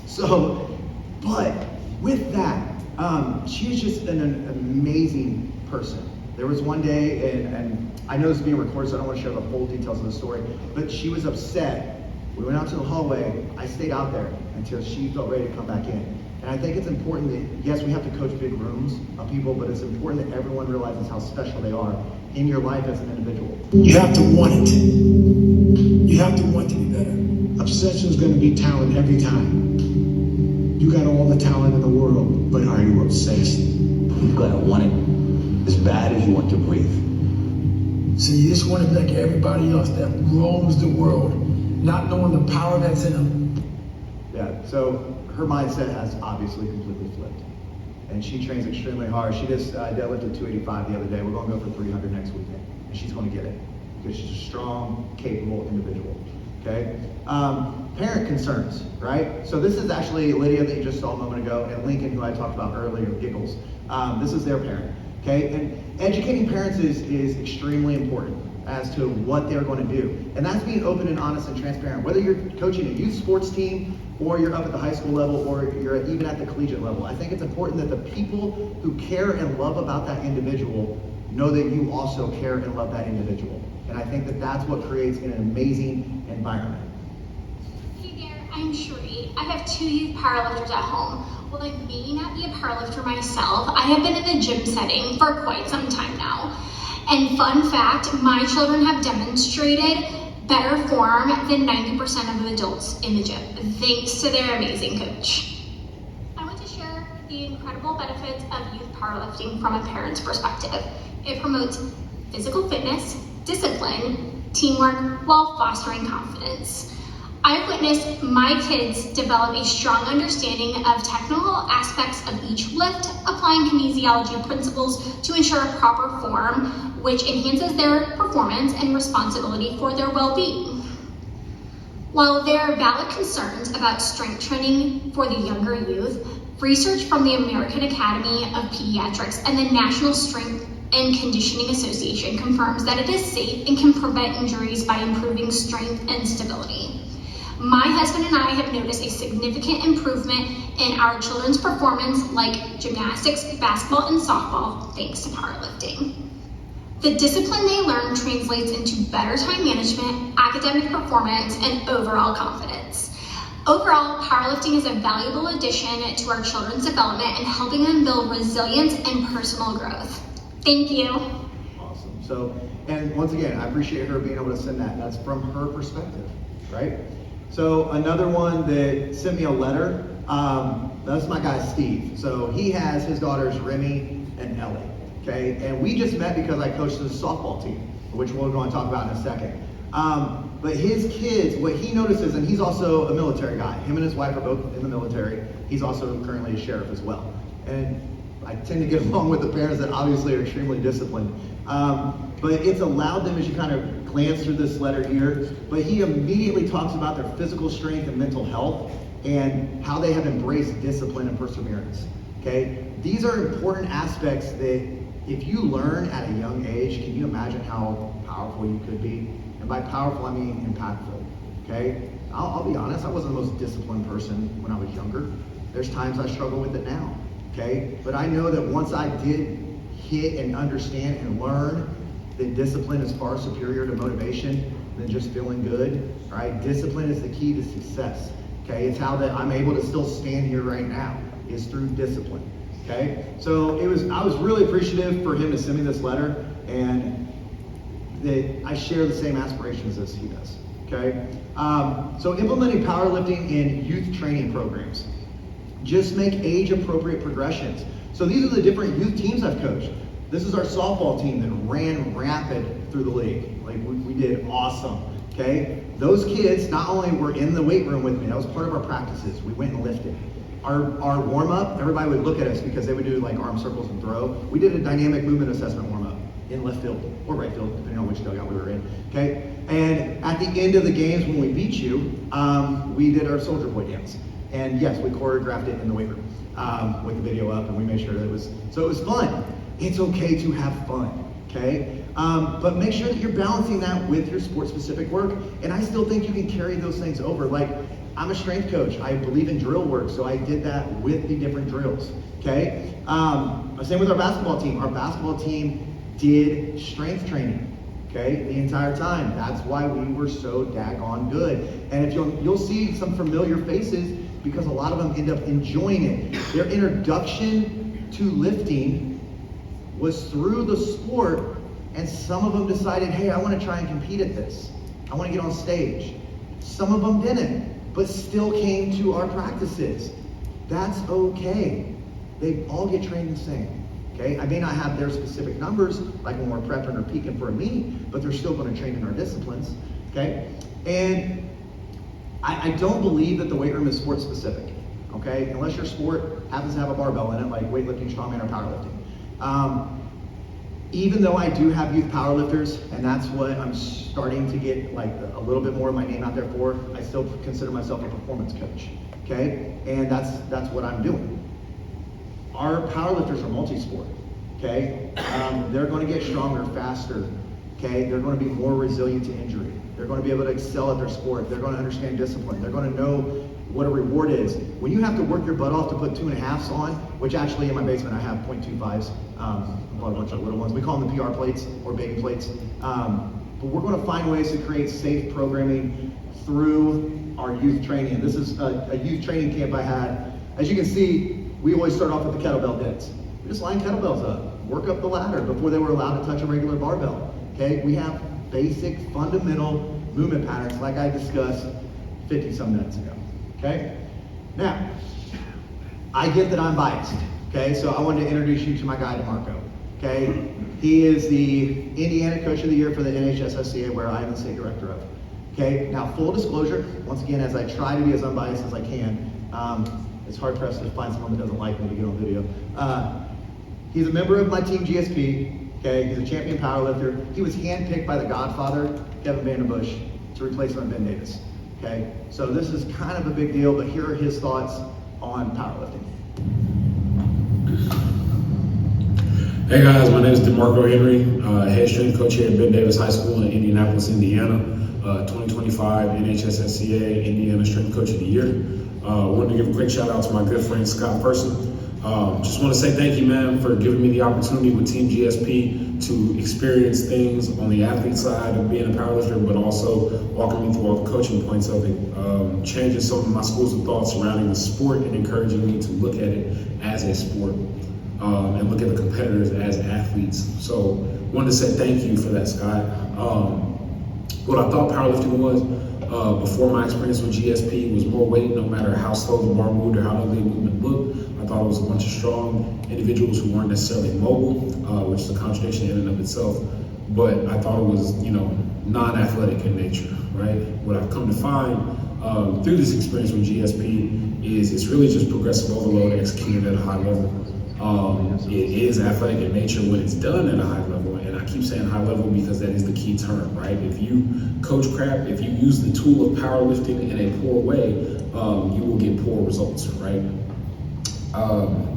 So, but with that, she is just an amazing person. There was one day, and I know this is being recorded, so I don't want to share the whole details of the story, but she was upset. We went out to the hallway. I stayed out there until she felt ready to come back in. And I think it's important that, yes, we have to coach big rooms of people, but it's important that everyone realizes how special they are in your life as an individual. You have to want it. You have to want to be better. Obsession is going to be talent every time. You got all the talent in the world, but are you obsessed? You've got to want it as bad as you want to breathe. So you just want to be like everybody else that roams the world, not knowing the power that's in them. Yeah, so her mindset has obviously completely flipped. And she trains extremely hard. She just deadlifted 285 the other day. We're going to go for 300 next weekend. And she's going to get it because she's a strong, capable individual. Okay? Parent concerns, right? So this is actually Lydia that you just saw a moment ago, and Lincoln, who I talked about earlier, Giggles. This is their parent. Okay? And educating parents is extremely important as to what they're going to do. And that's being open and honest and transparent. Whether you're coaching a youth sports team, or you're up at the high school level, or you're even at the collegiate level, I think it's important that the people who care and love about that individual know that you also care and love that individual. And I think that that's what creates an amazing environment. Hey there, I'm Sheree. I have 2 youth powerlifters at home. Well, I may not be a powerlifter myself. I have been in the gym setting for quite some time now. And fun fact, my children have demonstrated better form than 90% of the adults in the gym, thanks to their amazing coach. I want to share the incredible benefits of youth powerlifting from a parent's perspective. It promotes physical fitness, discipline, teamwork, while fostering confidence. I've witnessed my kids develop a strong understanding of technical aspects of each lift, applying kinesiology principles to ensure a proper form, which enhances their performance and responsibility for their well-being. While there are valid concerns about strength training for the younger youth, research from the American Academy of Pediatrics and the National Strength and Conditioning Association confirms that it is safe and can prevent injuries by improving strength and stability. My husband and I have noticed a significant improvement in our children's performance, like gymnastics, basketball, and softball, thanks to powerlifting. The discipline they learn translates into better time management, academic performance, and overall confidence. Overall, powerlifting is a valuable addition to our children's development and helping them build resilience and personal growth. Thank you. Awesome. So, and once again, I appreciate her being able to send that. That's from her perspective, right? So another one that sent me a letter, that's my guy Steve. So he has his daughters Remy and Ellie, okay? And we just met because I coached the softball team, which we're going to talk about in a second. But his kids, what he notices, and he's also a military guy. Him and his wife are both in the military. He's also currently a sheriff as well. And I tend to get along with the parents that obviously are extremely disciplined. But it's allowed them, as you kind of glance through this letter here, but he immediately talks about their physical strength and mental health and how they have embraced discipline and perseverance, okay? These are important aspects that if you learn at a young age, can you imagine how powerful you could be? And by powerful, I mean impactful, okay? I'll be honest, I wasn't the most disciplined person when I was younger. There's times I struggle with it now, okay? But I know that once I did hit and understand and learn that discipline is far superior to motivation than just feeling good, right? Discipline is the key to success, okay? It's how that I'm able to still stand here right now, is through discipline, okay? So I was really appreciative for him to send me this letter, and that I share the same aspirations as he does, okay? So implementing powerlifting in youth training programs. Just make age-appropriate progressions. So these are the different youth teams I've coached. This is our softball team that ran rapid through the league. Like we did awesome, okay? Those kids not only were in the weight room with me, that was part of our practices. We went and lifted. Our warm-up, everybody would look at us because they would do like arm circles and throw. We did a dynamic movement assessment warm-up in left field or right field, depending on which dugout we were in, okay? And at the end of the games when we beat you, we did our soldier boy dance. And yes, we choreographed it in the weight room with the video up, and we made sure that it was fun. It's okay to have fun, okay? But make sure that you're balancing that with your sport-specific work, and I still think you can carry those things over. Like, I'm a strength coach. I believe in drill work, so I did that with the different drills, okay? Same with our basketball team. Our basketball team did strength training, okay, the entire time. That's why we were so daggone good. And if you'll see some familiar faces because a lot of them end up enjoying it. Their introduction to lifting was through the sport, and some of them decided, hey, I want to try and compete at this. I want to get on stage. Some of them didn't, but still came to our practices. That's okay. They all get trained the same, okay? I may not have their specific numbers, like when we're prepping or peaking for a meet, but they're still going to train in our disciplines, okay? And I don't believe that the weight room is sport specific, okay? Unless your sport happens to have a barbell in it, like weightlifting, strongman, or powerlifting. Even though I do have youth powerlifters, and that's what I'm starting to get like a little bit more of my name out there for, I still consider myself a performance coach, okay? And that's what I'm doing. Our powerlifters are multi-sport, okay? They're going to get stronger faster, okay? They're going to be more resilient to injury. They're going to be able to excel at their sport. They're going to understand discipline. They're going to know what a reward is. When you have to work your butt off to put 2.5s on, which actually in my basement I have 0.25s, I bought a bunch of little ones. We call them the PR plates or baby plates. But we're going to find ways to create safe programming through our youth training. This is a youth training camp I had. As you can see, we always start off with the kettlebell deads. We just line kettlebells up, work up the ladder before they were allowed to touch a regular barbell. Okay, we have basic fundamental movement patterns like I discussed 50-some minutes ago. Okay, now I get that I'm biased. Okay, so I wanted to introduce you to my guy DeMarco. Okay, he is the Indiana Coach of the Year for the NHSSCA, where I am the state director of. Okay, now full disclosure, once again, as I try to be as unbiased as I can, it's hard pressed to find someone that doesn't like me to get on video. He's a member of my team GSP. Okay, he's a champion powerlifter. He was handpicked by the Godfather, Kevin Vanderbush, to replace him on Ben Davis. Okay, so this is kind of a big deal, but here are his thoughts on powerlifting. Hey guys, my name is DeMarco Henry, head strength coach here at Ben Davis High School in Indianapolis, Indiana. 2025 NHSSCA Indiana Strength Coach of the Year. Wanted to give a quick shout out to my good friend Scott Pherson. Just want to say thank you, man, for giving me the opportunity with Team GSP to experience things on the athlete side of being a powerlifter, but also walking me through all the coaching points of it, changing some of my schools of thought surrounding the sport and encouraging me to look at it as a sport. And look at the competitors as athletes. So wanted to say thank you for that, Scott. What I thought powerlifting was before my experience with GSP was more weight, no matter how slow the bar moved or how ugly the movement looked. I thought it was a bunch of strong individuals who weren't necessarily mobile, which is a contradiction in and of itself. But I thought it was, non-athletic in nature, right? What I've come to find through this experience with GSP is it's really just progressive overload executed at a high level. It is athletic in nature when it's done at a high level, and I keep saying high level because that is the key term, right? If you coach crap, if you use the tool of powerlifting in a poor way, you will get poor results, right?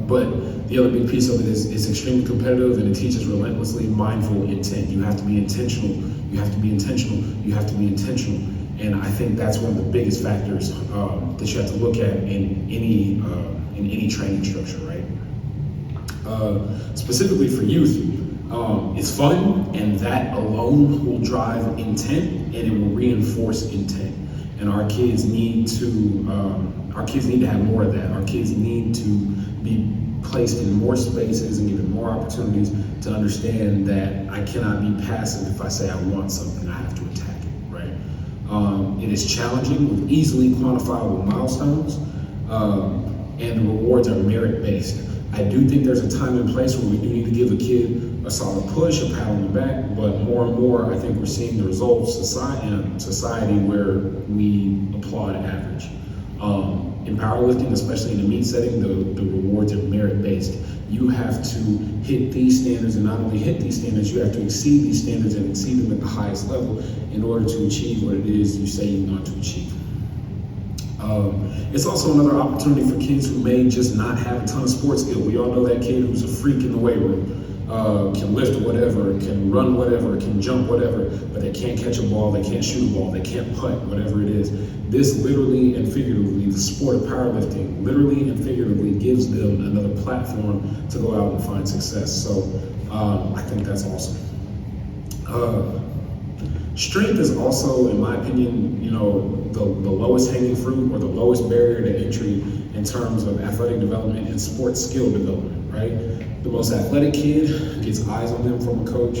But the other big piece of it is it's extremely competitive, and it teaches relentlessly mindful intent. You have to be intentional. You have to be intentional. You have to be intentional. And I think that's one of the biggest factors that you have to look at in any training structure, right? Specifically for youth, it's fun, and that alone will drive intent, and it will reinforce intent. And our kids need to have more of that. Our kids need to be placed in more spaces and given more opportunities to understand that I cannot be passive. If I say I want something, I have to attack it, right? It is challenging with easily quantifiable milestones, and the rewards are merit-based. I do think there's a time and place where we do need to give a kid a solid push, a pat on the back, but more and more I think we're seeing the results in society where we applaud average. In powerlifting, especially in a meet setting, the rewards are merit-based. You have to hit these standards, and not only hit these standards, you have to exceed these standards and exceed them at the highest level in order to achieve what it is you say you want to achieve. It's also another opportunity for kids who may just not have a ton of sports skill. We all know that kid who's a freak in the weight room, can lift whatever, can run whatever, can jump whatever, but they can't catch a ball, they can't shoot a ball, they can't putt, whatever it is. This literally and figuratively, the sport of powerlifting, literally and figuratively gives them another platform to go out and find success. So I think that's awesome. Strength is also, in my opinion, the lowest hanging fruit or the lowest barrier to entry in terms of athletic development and sports skill development, right? The most athletic kid gets eyes on them from a coach.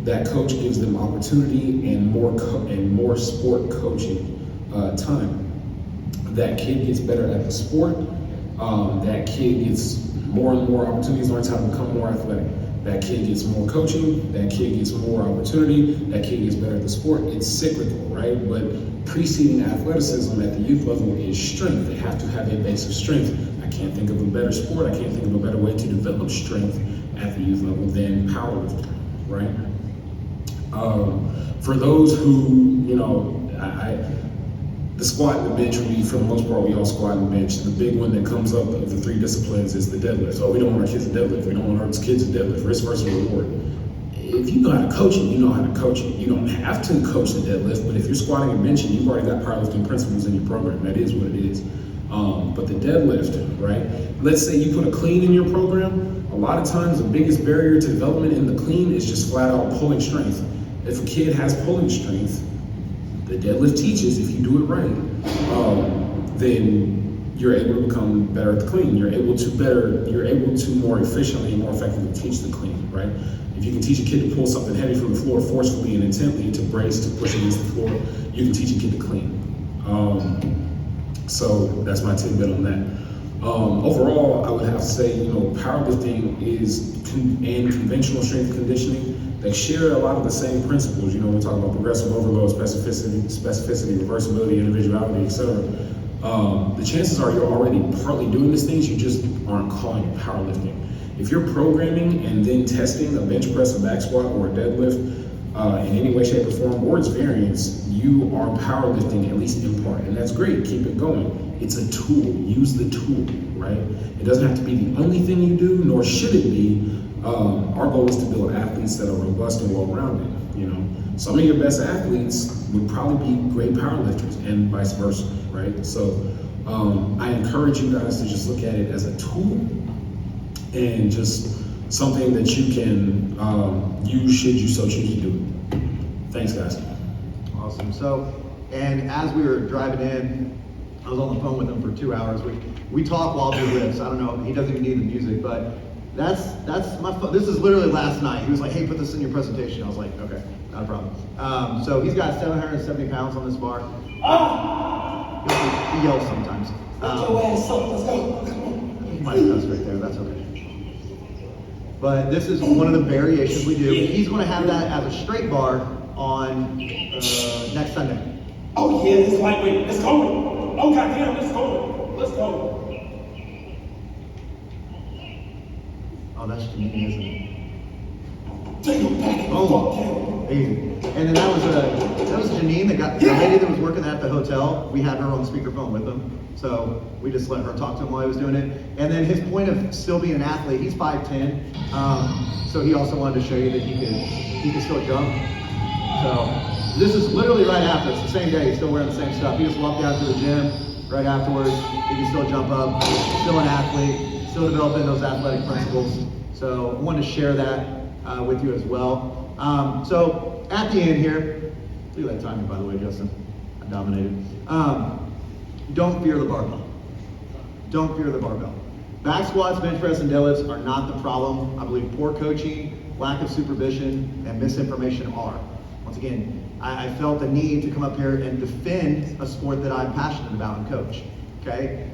That coach gives them opportunity and more sport coaching time. That kid gets better at the sport. That kid gets more and more opportunities, learns how to become more athletic. That kid gets more coaching, that kid gets more opportunity, that kid gets better at the sport. It's cyclical, right? But preceding athleticism at the youth level is strength. They have to have a base of strength. I can't think of a better sport, I can't think of a better way to develop strength at the youth level than powerlifting, right? For those who, the squat and the bench, for the most part, we all squat and bench. The big one that comes up of the three disciplines is the deadlift. Oh, we don't want our kids to deadlift. We don't want our kids to deadlift. Risk versus reward. If you know how to coach it, you know how to coach it. You don't have to coach the deadlift, but if you're squatting and benching, you've already got powerlifting principles in your program. That is what it is. But the deadlift, right? Let's say you put a clean in your program. A lot of times, the biggest barrier to development in the clean is just flat out pulling strength. If a kid has pulling strength, the deadlift teaches, if you do it right, then you're able to become better at the clean. You're able to more efficiently and more effectively teach the clean, right? If you can teach a kid to pull something heavy from the floor forcefully and intently, to brace, to push against the floor, you can teach a kid to clean. So that's my tidbit on that. Overall, I would have to say, powerlifting and conventional strength conditioning, they share a lot of the same principles. We talk about progressive overload, specificity, reversibility, individuality, etc. The chances are you're already partly doing these things, you just aren't calling it powerlifting. If you're programming and then testing a bench press, a back squat, or a deadlift in any way, shape, or form, or its variants, you are powerlifting, at least in part, and that's great, keep it going. It's a tool, use the tool, right? It doesn't have to be the only thing you do, nor should it be, Our goal is to build athletes that are robust and well-rounded. You know, some of your best athletes would probably be great powerlifters, and vice versa, right? So I encourage you guys to just look at it as a tool and just something that you can use should you so choose to do it. Thanks, guys. Awesome. So, and as we were driving in, I was on the phone with him for 2 hours. We talk while he lifts. I don't know, he doesn't even need the music, but that's my phone. This is literally last night. He was like, hey, put this in your presentation. I was like, okay, not a problem. So he's got 770 pounds on this bar. He yells sometimes. Let's go. He might have cussed right there, that's okay. But this is one of the variations we do. He's going to have that as a straight bar on next Sunday. Oh yeah, this lightweight. Let's go. Oh goddamn, let's go. Let's go. Oh, that's Janine, isn't it? Take him back. Oh, easy. And then that was Janine, the lady that was working at the hotel. We had her on speakerphone with him. So we just let her talk to him while he was doing it. And then his point of still being an athlete, he's 5'10". So he also wanted to show you that he could still jump. So this is literally right after. It's the same day. He's still wearing the same stuff. He just walked down to the gym right afterwards. He can still jump up. Still an athlete. Still developing those athletic principles. So I wanted to share that with you as well. So at the end here, look at that timing, by the way, Justin. I dominated. Don't fear the barbell. Don't fear the barbell. Back squats, bench press, and deadlifts are not the problem. I believe poor coaching, lack of supervision, and misinformation are. Once again, I felt the need to come up here and defend a sport that I'm passionate about and coach. Okay?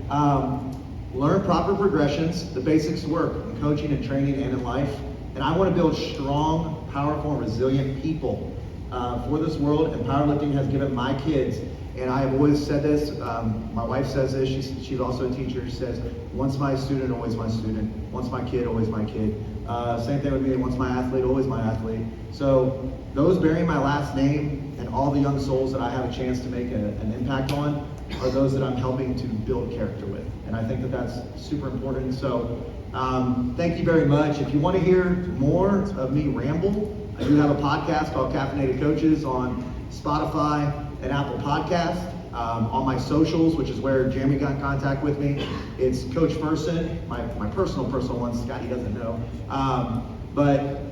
Learn proper progressions. The basics work in coaching and training and in life. And I want to build strong, powerful, and resilient people for this world. And powerlifting has given my kids, and I have always said this, my wife says this, she's also a teacher, she says, once my student, always my student. Once my kid, always my kid. Same thing with me, once my athlete, always my athlete. So those bearing my last name and all the young souls that I have a chance to make an impact on are those that I'm helping to build character with. And I think that that's super important. So thank you very much. If you want to hear more of me ramble, I do have a podcast called Caffeinated Coaches on Spotify and Apple Podcasts. On my socials, which is where Jeremy got in contact with me, it's Coach Pherson, my personal one. Scotty doesn't know. But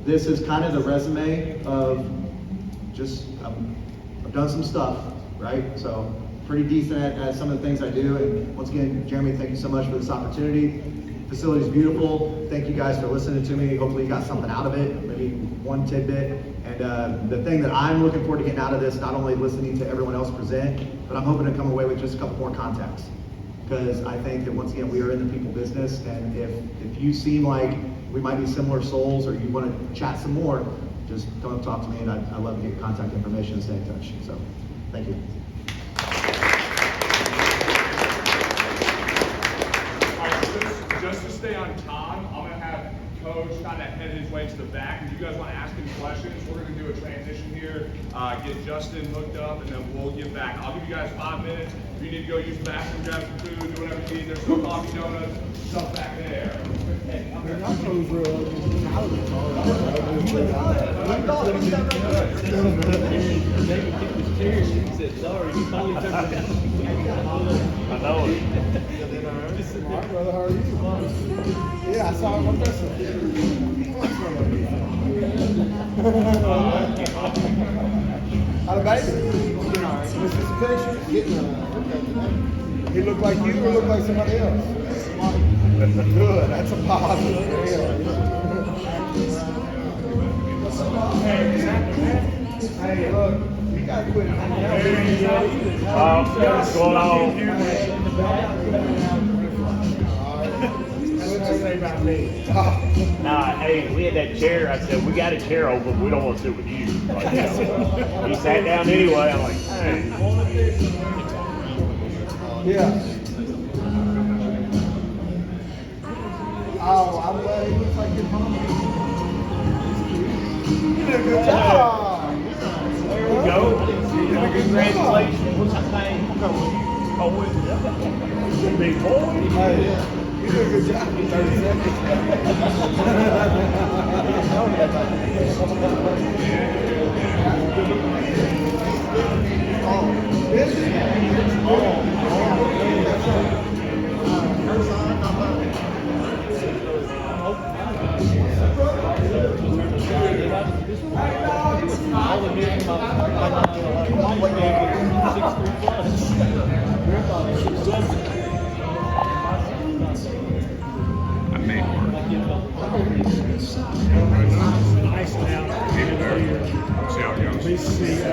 this is kind of the resume of just, I've done some stuff, right? So pretty decent at some of the things I do. And once again, Jeremy, thank you so much for this opportunity. Facility's beautiful. Thank you guys for listening to me. Hopefully you got something out of it, maybe one tidbit. And the thing that I'm looking forward to getting out of this, not only listening to everyone else present, but I'm hoping to come away with just a couple more contacts. Because I think that once again, we are in the people business, and if you seem like we might be similar souls or you want to chat some more, just come up talk to me, and I'd love to get contact information and stay in touch. So, thank you. Just to stay on time, I'm going to have Coach kind of head his way to the back. If you guys want to ask any questions, we're going to do a transition here, get Justin hooked up, and then we'll get back. I'll give you guys 5 minutes. If you need to go use the bathroom, grab some food, do whatever you need. There's some coffee, donuts, stuff back there. I know it. My brother, how are you? Yeah, I saw him on Pherson. How the baby? This is a picture. He look like you or look like somebody else? Good, that's a positive. Hey, look, you gotta quit hanging out. What's going on? Nah, hey, we had that chair. I said, we got a chair open, but we don't want to sit with you. Like, you know, he sat down anyway. I'm like, hey. Yeah. Oh, I'm glad he looks like his mama. You did a good job. There we go. Congratulations. What's his name? Oh, big boy. Hey. You did a good job in 30 seconds. I made work. Nice now. See how it goes.